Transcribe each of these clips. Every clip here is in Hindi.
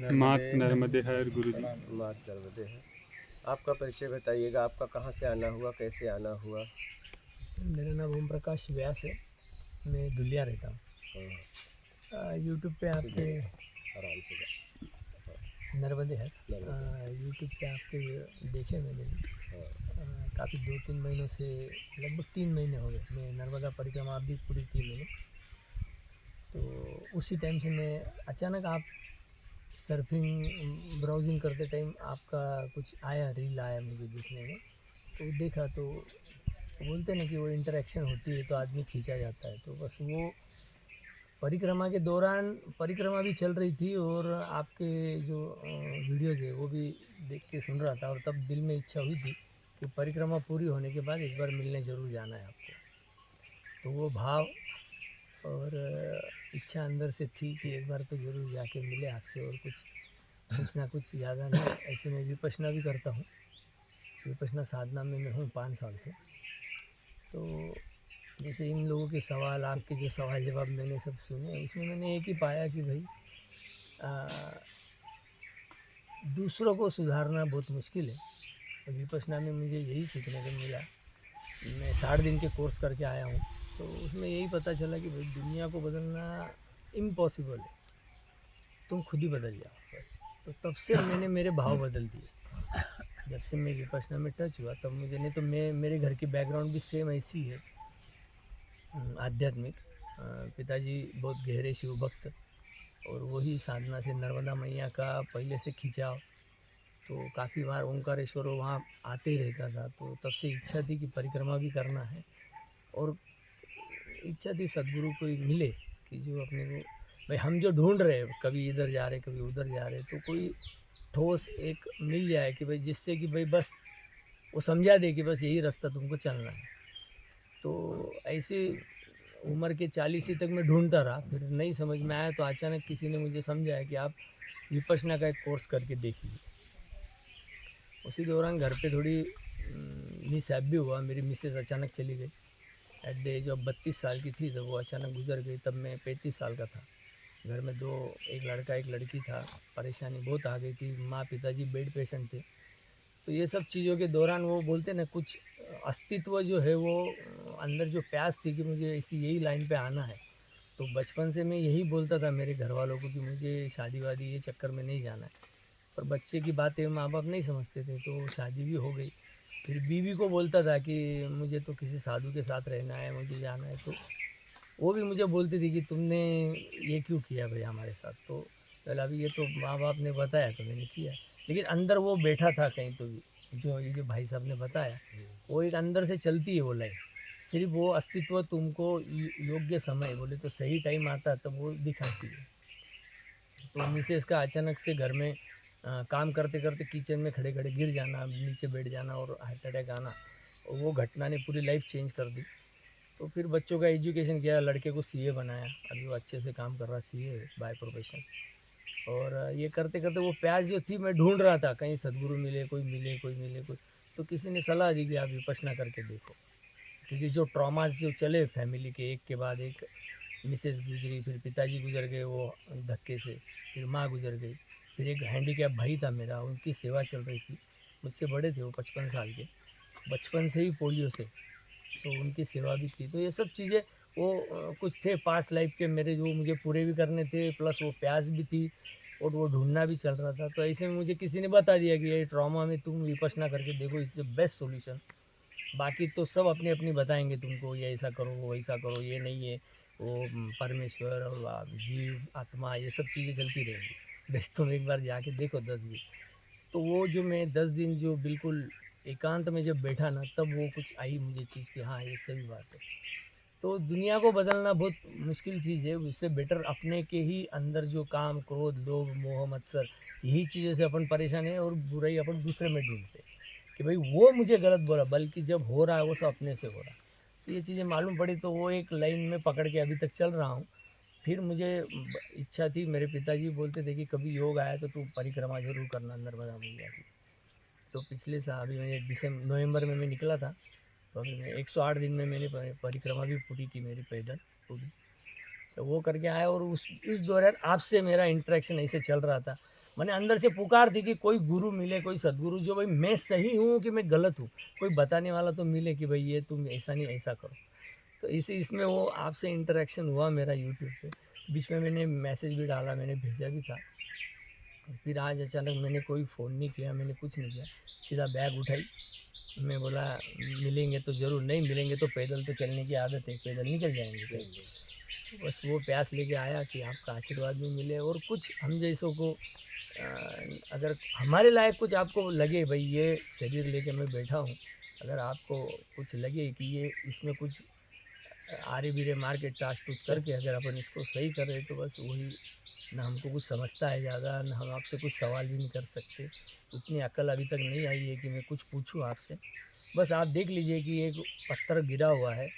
मात नर्मदे हर गुरु जी। मात नर्मदे है। आपका परिचय बताइएगा, आपका कहाँ से आना हुआ, कैसे आना हुआ? सर मेरा नाम ओम प्रकाश व्यास है, मैं धुलिया रहता हूँ। यूट्यूब पे आपके आराम से नर्मदे है, नर्मदे। यूट्यूब पे आपके देखे मैंने भी। काफ़ी 2-3 महीनों से, लगभग 3 महीने हो गए, मैं नर्मदा परिक्रमा भी पूरी की मैंने। तो उसी टाइम से मैं अचानक आप सर्फिंग ब्राउजिंग करते टाइम आपका कुछ आया, रील आया मुझे देखने में। तो देखा तो बोलते ना कि वो इंटरेक्शन होती है तो आदमी खींचा जाता है। तो बस वो परिक्रमा के दौरान परिक्रमा भी चल रही थी और आपके जो वीडियोज़ है वो भी देख के सुन रहा था, और तब दिल में इच्छा हुई थी कि परिक्रमा पूरी होने के बाद एक बार मिलने ज़रूर जाना है आपको। तो वो भाव और इच्छा अंदर से थी कि एक बार तो ज़रूर जाके मिले आपसे, और कुछ ना कुछ ज़्यादा नहीं। ऐसे में विपश्यना भी करता हूँ, विपश्यना साधना में मैं हूँ 5 साल से। तो जैसे इन लोगों के सवाल, आपके जो सवाल जवाब मैंने सब सुने, उसमें मैंने एक ही पाया कि भाई दूसरों को सुधारना बहुत मुश्किल है। और विपश्यना में मुझे यही सीखने को मिला। मैं 60 दिन के कोर्स करके आया हूँ, तो उसमें यही पता चला कि भाई दुनिया को बदलना इम्पॉसिबल है, तुम खुद ही बदल जाओ बस। तो तब से मैंने मेरे भाव बदल दिए। जब से मैं विपश्यना में टच हुआ तब मुझे, नहीं तो मेरे घर की बैकग्राउंड भी सेम ऐसी है, आध्यात्मिक। पिताजी बहुत गहरे शिव भक्त, और वही साधना से नर्मदा मैया का पहले से खिंचाव, तो काफ़ी बार ओंकारेश्वर वहाँ आते ही रहता था। तो तब से इच्छा थी कि परिक्रमा भी करना है, और इच्छा थी सदगुरु कोई मिले कि जो अपने को, भाई हम जो ढूंढ रहे हैं, कभी इधर जा रहे कभी उधर जा रहे, तो कोई ठोस एक मिल जाए कि भाई जिससे कि भाई बस वो समझा दे कि बस यही रास्ता तुमको चलना है। तो ऐसे उम्र के 40 तक मैं ढूंढता रहा, फिर नहीं समझ में आया तो अचानक किसी ने मुझे समझाया कि आप विपश्यना का एक कोर्स करके देखिए। उसी दौरान घर पे थोड़ी मिसहैप भी हुआ, मेरी मिसेस अचानक चली गई एट द एज ऑफ 32 साल की थी, तो वो अचानक गुजर गई। तब मैं 35 साल का था। घर में एक लड़का एक लड़की था, परेशानी बहुत आ गई थी, माँ पिताजी बेड पेशेंट थे। तो ये सब चीज़ों के दौरान वो बोलते ना, कुछ अस्तित्व जो है वो अंदर जो प्यास थी कि मुझे इसी यही लाइन पे आना है। तो बचपन से मैं यही बोलता था मेरे घर वालों को कि मुझे शादी वादी ये चक्कर में नहीं जाना है। पर बच्चे की बातें माँ बाप नहीं समझते थे, तो शादी भी हो गई। फिर बीवी को बोलता था कि मुझे तो किसी साधु के साथ रहना है, मुझे जाना है। तो वो भी मुझे बोलती थी कि तुमने ये क्यों किया भाई हमारे साथ। तो चल अभी ये तो माँ बाप ने बताया तो मैंने किया, लेकिन अंदर वो बैठा था कहीं तो भी, जो ये जो भाई साहब ने बताया, वो एक अंदर से चलती है वो लाइन। सिर्फ वो अस्तित्व तुमको योग्य समय, बोले तो सही टाइम आता तब वो दिखाती है। तो मिसेस का अचानक से घर में काम करते करते किचन में खड़े खड़े गिर जाना, नीचे बैठ जाना और हार्ट अटैक आना, और वो घटना ने पूरी लाइफ चेंज कर दी। तो फिर बच्चों का एजुकेशन किया, लड़के को सीए बनाया, अभी वो अच्छे से काम कर रहा, सीए बाय प्रोफेशन। और ये करते करते वो प्यास जो थी मैं ढूंढ रहा था, कहीं सदगुरु मिले, कोई मिले, कोई मिले कोई। तो किसी ने सलाह दी कि आप विपश्यना करके देखो, क्योंकि जो ट्रॉमा जो चले फैमिली के, एक के बाद एक, मिसेस गुजरी, फिर पिताजी गुजर गए वो धक्के से, फिर माँ गुजर गई, फिर एक हैंडीकैप भाई था मेरा, उनकी सेवा चल रही थी, मुझसे बड़े थे वो 55 साल के, बचपन से ही पोलियो से, तो उनकी सेवा भी थी। तो ये सब चीज़ें वो कुछ थे पास्ट लाइफ के मेरे, जो मुझे पूरे भी करने थे, प्लस वो प्यास भी थी और वो ढूंढना भी चल रहा था। तो ऐसे में मुझे किसी ने बता दिया कि ये ट्रॉमा में तुम विपश्यना करके देखो, इज द बेस्ट सॉल्यूशन। बाकी तो सब अपनी अपनी बताएंगे तुमको, ये ऐसा करो वो ऐसा करो, ये नहीं है वो परमेश्वर और जीव आत्मा, ये सब चीज़ें चलती रहेंगी। बस तुम एक बार जाके देखो 10 दिन। तो वो जो मैं 10 दिन जो बिल्कुल एकांत में जब बैठा ना, तब वो कुछ आई मुझे चीज़ कि हाँ ये सही बात है। तो दुनिया को बदलना बहुत मुश्किल चीज़ है, उससे बेटर अपने के ही अंदर जो काम क्रोध लोभ मोह मत्सर, यही चीज़ों से अपन परेशान है, और बुराई अपन दूसरे में ढूंढते हैं कि भाई वो मुझे गलत बोला, बल्कि जब हो रहा है वो सब अपने से हो रहा है। तो ये चीज़ें मालूम पड़ी, तो वो एक लाइन में पकड़ के अभी तक चल रहा हूँ। फिर मुझे इच्छा थी, मेरे पिताजी बोलते थे कि कभी योग आया तो तू परिक्रमा जरूर करना नर्मदा मैया की। तो पिछले साल अभी मैं नवंबर में मैं निकला था, तो अभी मैं 108 दिन में मैंने परिक्रमा भी पूरी की मेरी, पैदल पूरी। तो वो करके आया, और इस दौरान आपसे मेरा इंटरेक्शन ऐसे चल रहा था, मैंने अंदर से पुकार थी कि कोई गुरु मिले, कोई सदगुरु जो भाई मैं सही हूँ कि मैं गलत हूँ, कोई बताने वाला तो मिले कि भाई ये तुम ऐसा नहीं ऐसा करो। तो इसमें वो आपसे इंटरेक्शन हुआ मेरा यूट्यूब पे। बीच में मैंने मैसेज भी डाला, मैंने भेजा भी था। फिर आज अचानक मैंने कोई फ़ोन नहीं किया, मैंने कुछ नहीं किया, सीधा बैग उठाई। मैं बोला मिलेंगे तो ज़रूर, नहीं मिलेंगे तो पैदल तो चलने की आदत है, पैदल निकल जाएंगे कहीं। तो बस वो प्यास लेके आया कि आपका आशीर्वाद भी मिले और कुछ हम जैसों को अगर हमारे लायक कुछ आपको लगे, भाई ये शरीर लेके मैं बैठा हूँ, अगर आपको कुछ लगे कि ये इसमें कुछ आरे बीरे मार के टाच टूच करके अगर अपन इसको सही कर रहे तो बस वही, ना हमको कुछ समझता है ज़्यादा, ना हम आपसे कुछ सवाल भी नहीं कर सकते। उतनी अक्ल अभी तक नहीं आई है कि मैं कुछ पूछूं आपसे। बस आप देख लीजिए कि एक पत्थर गिरा हुआ है,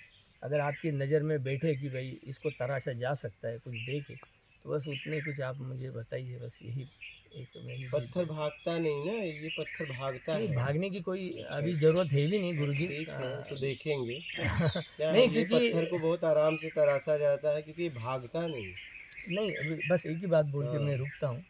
अगर आपकी नज़र में बैठे कि भाई इसको तराशा जा सकता है कुछ दे के, तो बस उतने कुछ आप मुझे बताइए। बस यही एक मेरी पत्थर भागता नहीं ना, ये पत्थर भागता नहीं, है। भागने की कोई अभी ज़रूरत है भी नहीं गुरुजी। ठीक है, तो देखेंगे क्या है, नहीं, ये क्योंकि पत्थर को बहुत आराम से तराशा जाता है क्योंकि ये भागता नहीं। नहीं, अभी बस एक ही बात बोल के मैं रुकता हूँ।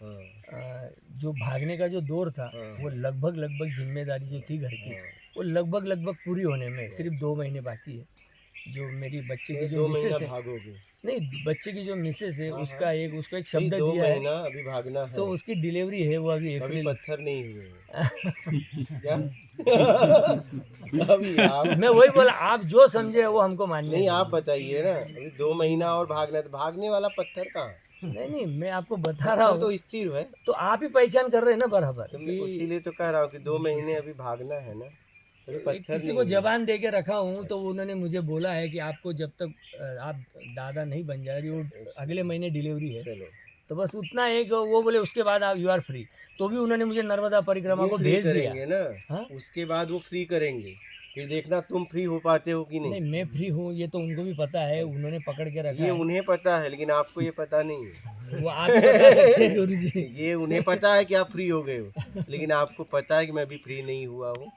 हाँ जो भागने का जो दौर था, हाँ वो लगभग जिम्मेदारी जो थी घर की, हाँ। वो लगभग पूरी होने में सिर्फ 2 महीने बाकी है। जो मेरी बच्चे की ये जो 2 महीना मिसेस है, भागोगे? नहीं बच्चे की जो मिसेस है हाँ, उसका उसको एक नहीं, शब्द 2 दिया है, महीना अभी भागना है। तो उसकी डिलीवरी है वो अभी अभी अप्रैल। पत्थर नहीं हुए हैं। क्या? अभी आप मैं वही बोला, आप जो समझे वो हमको मान्य नहीं, है। आप बताइए ना, अभी 2 महीना और भागना है, तो भागने वाला पत्थर कहाँ? नहीं, मैं आपको बता रहा पत्थर तो हूँ, स्थिर है। तो आप ही पहचान कर रहे हैं ना बराबर तो मैं कि इसीलिए तो कह रहा हूँ कि 2 महीने अभी भागना है ना, अभी पत्थर किसी नहीं को हुए। जबान दे के रखा हूँ, तो उन्होंने मुझे बोला है कि आपको जब तक आप दादा नहीं बन जाए, वो अगले महीने डिलीवरी है, चलो, तो बस उतना एक वो बोले उसके बाद आप यू आर फ्री। तो भी उन्होंने मुझे नर्मदा परिक्रमा ये को फ्री भेज दिया। करेंगे ना, हाँ, उसके बाद वो फ्री करेंगे, फिर देखना तुम फ्री हो पाते हो कि नहीं नहीं। मैं फ्री हूँ ये तो उनको भी पता है, उन्होंने पकड़ के रखा ये है। उन्हें पता है लेकिन आपको ये पता नहीं है। वो आप ही बता सकते हैं गुरु जी। ये उन्हें पता है कि आप फ्री हो गए हो, लेकिन आपको पता है कि मैं अभी फ्री नहीं हुआ हूँ।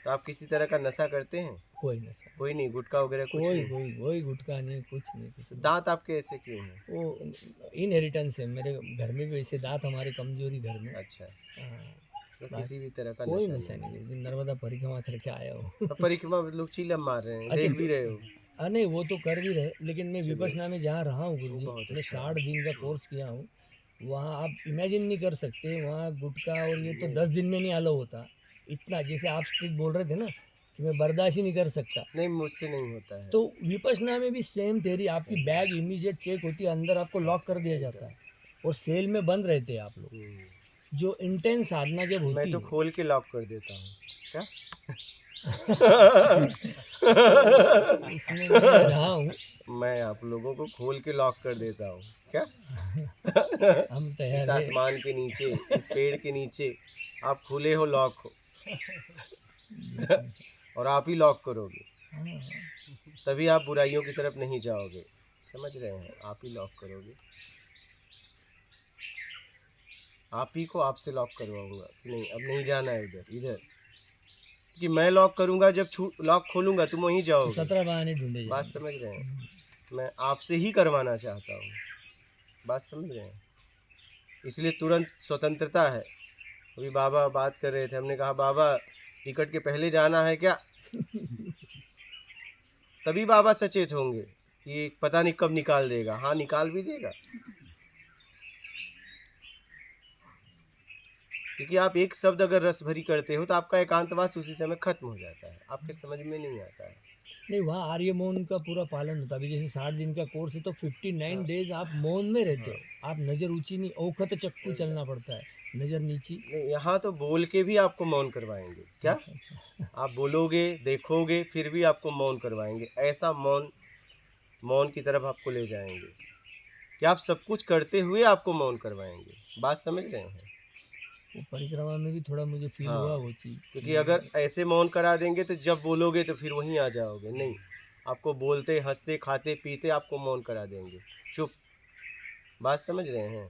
तो आप किसी तरह का नशा करते हैं? कोई नहीं सर, कोई नहीं, गुटखा वगैरह कुछ कोई नहीं? कोई कोई गुटखा नहीं, कुछ नहीं, कुछ तो नहीं। दांत आपके ऐसे क्यों हैं? वो इनहेरिटेंस है, मेरे घर में भी ऐसे दांत, हमारे कमजोरी घर में। अच्छा, हाँ, तो किसी भी तरह का कोई नशा नशा नहीं। नहीं गुरु जी, नर्मदा परिक्रमा करके आया हूँ। तो परिक्रमा में लोग चिलम मार रहे हैं, अच्छा, देख भी रहे हो। नहीं वो तो कर भी रहे, लेकिन मैं विपश्यना में जहाँ रहा हूँ गुरु वो जी, बहुत मैं अच्छा 60 दिन का कोर्स किया हूँ। वहाँ आप इमेजिन नहीं कर सकते, वहाँ गुटखा और ये तो 10 दिन में नहीं अलाउ होता। इतना जैसे आप स्ट्रिक्ट बोल रहे थे ना कि मैं बर्दाश्त ही नहीं कर सकता, नहीं, मुझसे नहीं होता है। तो विपश्यना में भी सेम थेरी, आपकी बैग इमीडिएट चेक होती है, अंदर आपको लॉक कर दिया जाता है और सेल में बंद रहते हैं आप लोग। जो इंटेंस साधना जब मैं होती तो है, खोल के लॉक कर देता हूँ। क्या? इसमें मैं रहा हूँ, मैं आप लोगों को खोल के लॉक कर देता हूँ। क्या? हम इस तैयार है। आसमान के नीचे, इस पेड़ के नीचे आप खुले हो, लॉक हो। और आप ही लॉक करोगे, हाँ, तभी आप बुराइयों की तरफ नहीं जाओगे। समझ रहे हैं? आप ही लॉक करोगे, आप ही को आपसे लॉक करवाऊंगा कि नहीं अब नहीं जाना है उधर इधर, कि मैं लॉक करूंगा, जब लॉक खोलूंगा तुम वहीं तो जाओगे। 17 बहाने ढूंढे बात जाएंगे। समझ रहे हैं? मैं आपसे ही करवाना चाहता हूँ। बात समझ रहे हैं? इसलिए तुरंत स्वतंत्रता है। अभी बाबा बात कर रहे थे, हमने कहा बाबा टिकट के पहले जाना है क्या? तभी बाबा सचेत होंगे कि पता नहीं कब निकाल देगा। हाँ, निकाल भी देगा, क्योंकि आप एक शब्द अगर रस भरी करते हो तो आपका एकांतवास उसी समय खत्म हो जाता है, आपके समझ में नहीं आता है। नहीं, वहाँ आर्य मौन का पूरा पालन होता है। अभी जैसे 60 दिन का कोर्स है तो 59 डेज आप मौन में रहते हो, आप नज़र ऊंची नहीं, औखत चक्कू चलना पड़ता है, नज़र नीची। नहीं, यहाँ तो बोल के भी आपको मौन करवाएंगे। क्या? अच्छा। आप बोलोगे, देखोगे, फिर भी आपको मौन करवाएंगे। ऐसा मौन, मौन की तरफ आपको ले जाएंगे कि आप सब कुछ करते हुए आपको मौन करवाएंगे। बात समझ रहे हैं? वो परिक्रमा में भी थोड़ा मुझे फील हाँ, हुआ वो चीज़। क्योंकि अगर ऐसे मौन करा देंगे तो जब बोलोगे तो फिर वहीं आ जाओगे। नहीं, आपको बोलते, हंसते, खाते, पीते आपको मौन करा देंगे, चुप। बात समझ रहे हैं?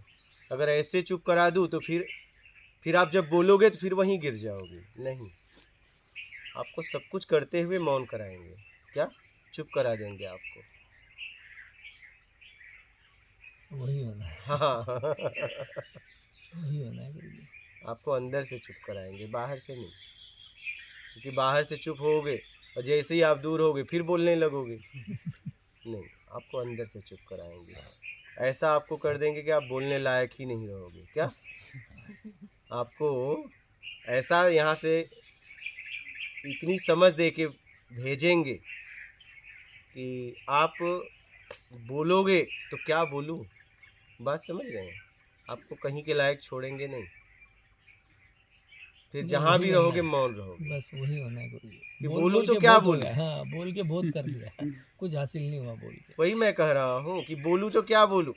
अगर ऐसे चुप करा दूँ तो फिर आप जब बोलोगे तो फिर वहीं गिर जाओगे। नहीं, आपको सब कुछ करते हुए मौन कराएंगे। क्या? चुप करा देंगे आपको। वही होना है, हाँ। वही होना है गुरु जी। आपको अंदर से चुप कराएंगे, बाहर से नहीं। क्योंकि बाहर से चुप होगे और जैसे ही आप दूर होगे फिर बोलने लगोगे। नहीं, आपको अंदर से चुप कराएंगे। ऐसा आपको कर देंगे कि आप बोलने लायक ही नहीं रहोगे। क्या आपको ऐसा यहाँ से इतनी समझ दे के भेजेंगे कि आप बोलोगे तो क्या बोलूँ, बात समझ रहे हैं। आपको कहीं के लायक छोड़ेंगे नहीं, फिर जहाँ वही भी बनना रहोगे है। मौन रहोगे। बस वही होना है गुरु जी। कि बोल बोलूँ बोल तो के क्या बहुत हो बोलूँ? गया, हाँ बोल के बहुत कर लिया कुछ हासिल नहीं हुआ बोल के। वही मैं कह रहा हूँ कि बोलूँ तो क्या बोलूँ।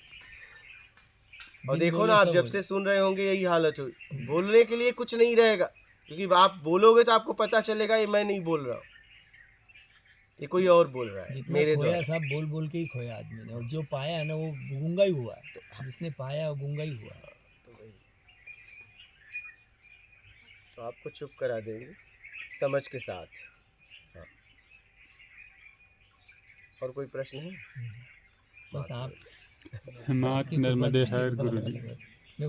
और बिन देखो बोले ना, आप सब जब हो से सुन रहे होंगे यही हालत हुई। बोलने के लिए कुछ नहीं रहेगा, क्योंकि आप बोलोगे तो आपको पता चलेगा ये मैं नहीं बोल रहा हूँ, ये कोई और बोल रहा है जितना मेरे खोया द्वारा। सब बोल बोल के ही खोया आदमी ने, और जो पाया है ना वो गूंगा ही हुआ है। जिसने पाया वो गूंगा ही हुआ है। तो वही, तो आपको चुप करा देंगे समझ के साथ। हाँ, और कोई प्रश्न है? बस आप मात आपकी कुशल नर्मदे दृष्टि हर को गुरु बरकत जी। बस।